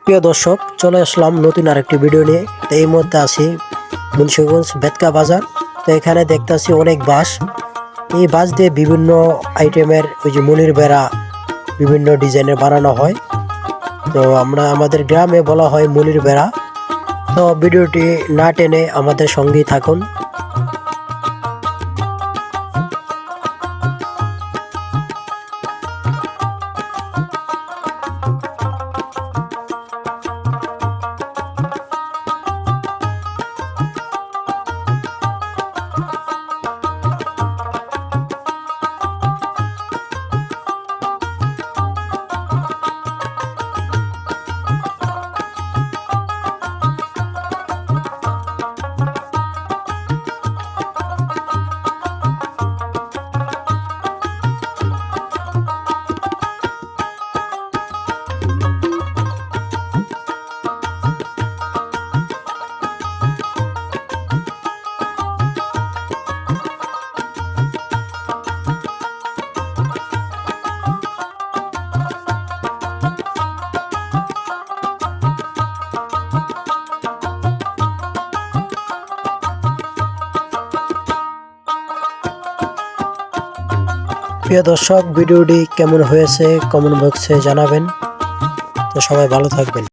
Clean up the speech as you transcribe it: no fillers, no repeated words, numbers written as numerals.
প্রিয় দর্শক, চলে আসলাম নতুন আরেকটি ভিডিও নিয়ে। তো এই মধ্যে আছি মুন্সিগঞ্জ বেতকা বাজার। তো এখানে দেখতেছি অনেক বাঁশ। এই বাঁশ দিয়ে বিভিন্ন আইটেমের ওই যে মুনির বেড়া বিভিন্ন ডিজাইনের বানানো হয়। তো আমাদের গ্রামে বলা হয় মুনির বেড়া। তো ভিডিওটি না টেনে আমাদের সঙ্গেই থাকুন। প্রিয় দর্শক, ভিডিওটি কেমন হয়েছে কমেন্ট বক্সে জানাবেন। তো সবাই ভালো থাকবেন।